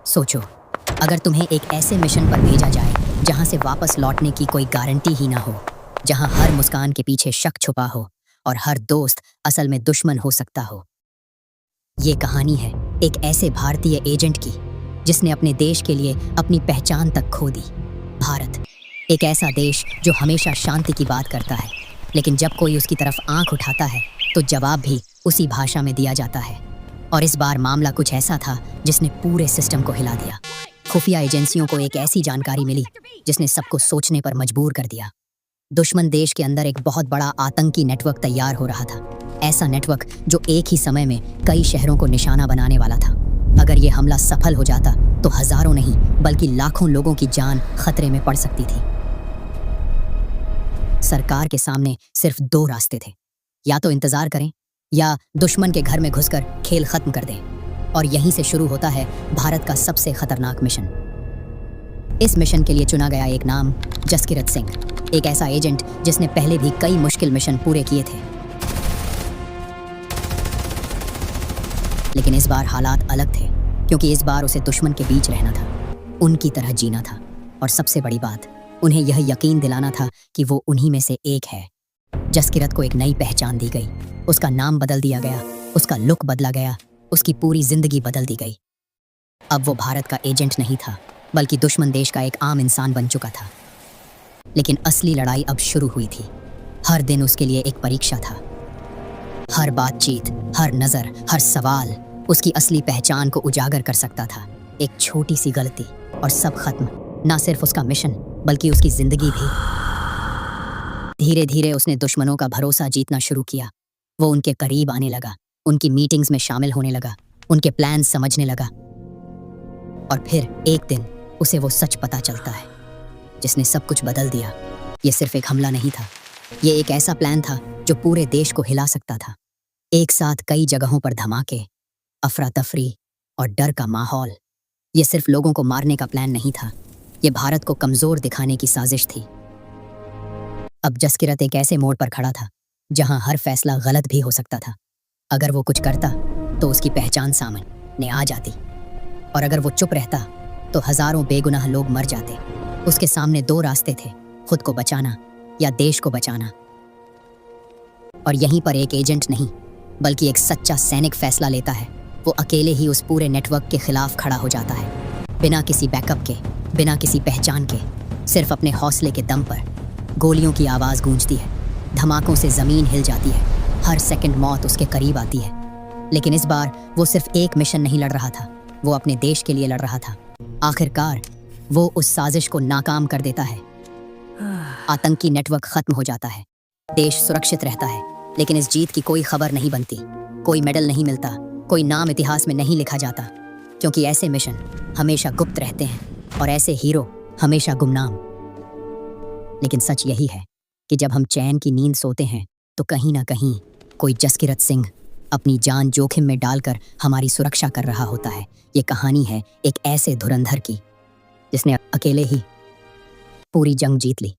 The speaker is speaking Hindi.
सोचो, अगर तुम्हें एक ऐसे मिशन पर भेजा जाए जहां से वापस लौटने की कोई गारंटी ही ना हो, जहां हर मुस्कान के पीछे शक छुपा हो और हर दोस्त असल में दुश्मन हो सकता हो। ये कहानी है एक ऐसे भारतीय एजेंट की जिसने अपने देश के लिए अपनी पहचान तक खो दी। भारत, एक ऐसा देश जो हमेशा शांति की बात करता है, लेकिन जब कोई उसकी तरफ आंख उठाता है तो जवाब भी उसी भाषा में दिया जाता है। और इस बार मामला कुछ ऐसा था जिसने पूरे सिस्टम को हिला दिया। खुफिया एजेंसियों को एक ऐसी जानकारी मिली जिसने सबको सोचने पर मजबूर कर दिया। दुश्मन देश के अंदर एक बहुत बड़ा आतंकी नेटवर्क तैयार हो रहा था। ऐसा नेटवर्क जो एक ही समय में कई शहरों को निशाना बनाने वाला था। अगर ये हमला सफल हो जाता तो हजारों नहीं बल्कि लाखों लोगों की जान खतरे में पड़ सकती थी। सरकार के सामने सिर्फ दो रास्ते थे, या तो इंतजार करें या दुश्मन के घर में घुसकर खेल खत्म कर दें। और यहीं से शुरू होता है भारत का सबसे खतरनाक मिशन। इस मिशन के लिए चुना गया एक नाम जसकिरत सिंह, एक ऐसा एजेंट जिसने पहले भी कई मुश्किल मिशन पूरे किए थे। लेकिन इस बार हालात अलग थे, क्योंकि इस बार उसे दुश्मन के बीच रहना था, उनकी तरह जीना था, और सबसे बड़ी बात, उन्हें यह यकीन दिलाना था कि वो उन्हीं में से एक है। जसकिरत को एक नई पहचान दी गई, उसका नाम बदल दिया गया, उसका लुक बदला गया, उसकी पूरी जिंदगी बदल दी गई। अब वो भारत का एजेंट नहीं था, बल्कि दुश्मन देश का एक आम इंसान बन चुका था। लेकिन असली लड़ाई अब शुरू हुई थी। हर दिन उसके लिए एक परीक्षा था। हर बातचीत, हर नजर, हर सवाल उसकी असली पहचान को उजागर कर सकता था। एक छोटी सी गलती और सब खत्म। ना सिर्फ उसका मिशन बल्कि उसकी जिंदगी भी। धीरे धीरे उसने दुश्मनों का भरोसा जीतना शुरू किया। वो उनके करीब आने लगा, उनकी मीटिंग्स में शामिल होने लगा, उनके प्लान समझने लगा। और फिर एक दिन उसे वो सच पता चलता है जिसने सब कुछ बदल दिया। ये सिर्फ एक हमला नहीं था, ये एक ऐसा प्लान था जो पूरे देश को हिला सकता था। एक साथ कई जगहों पर धमाके, अफरा तफरी और डर का माहौल। ये सिर्फ लोगों को मारने का प्लान नहीं था, ये भारत को कमजोर दिखाने की साजिश थी। अब जसकिरत एक ऐसे मोड़ पर खड़ा था जहां हर फैसला गलत भी हो सकता था। अगर वो कुछ करता तो उसकी पहचान सामने आ जाती, और अगर वो चुप रहता तो हजारों बेगुनाह लोग मर जाते। उसके सामने दो रास्ते थे, खुद को बचाना या देश को बचाना। और यहीं पर एक एजेंट नहीं बल्कि एक सच्चा सैनिक फैसला लेता है। वो अकेले ही उस पूरे नेटवर्क के खिलाफ खड़ा हो जाता है, बिना किसी बैकअप के, बिना किसी पहचान के, सिर्फ अपने हौसले के दम पर। गोलियों की आवाज़ गूंजती है, धमाकों से ज़मीन हिल जाती है, हर सेकंड मौत उसके करीब आती है। लेकिन इस बार वो सिर्फ एक मिशन नहीं लड़ रहा था, वो अपने देश के लिए लड़ रहा था। आखिरकार वो उस साजिश को नाकाम कर देता है। आतंकी नेटवर्क खत्म हो जाता है, देश सुरक्षित रहता है। लेकिन इस जीत की कोई खबर नहीं बनती, कोई मेडल नहीं मिलता, कोई नाम इतिहास में नहीं लिखा जाता, क्योंकि ऐसे मिशन हमेशा गुप्त रहते हैं और ऐसे हीरो हमेशा गुमनाम। लेकिन सच यही है कि जब हम चैन की नींद सोते हैं तो कहीं ना कहीं कोई जसकिरत सिंह अपनी जान जोखिम में डालकर हमारी सुरक्षा कर रहा होता है। ये कहानी है एक ऐसे धुरंधर की जिसने अकेले ही पूरी जंग जीत ली।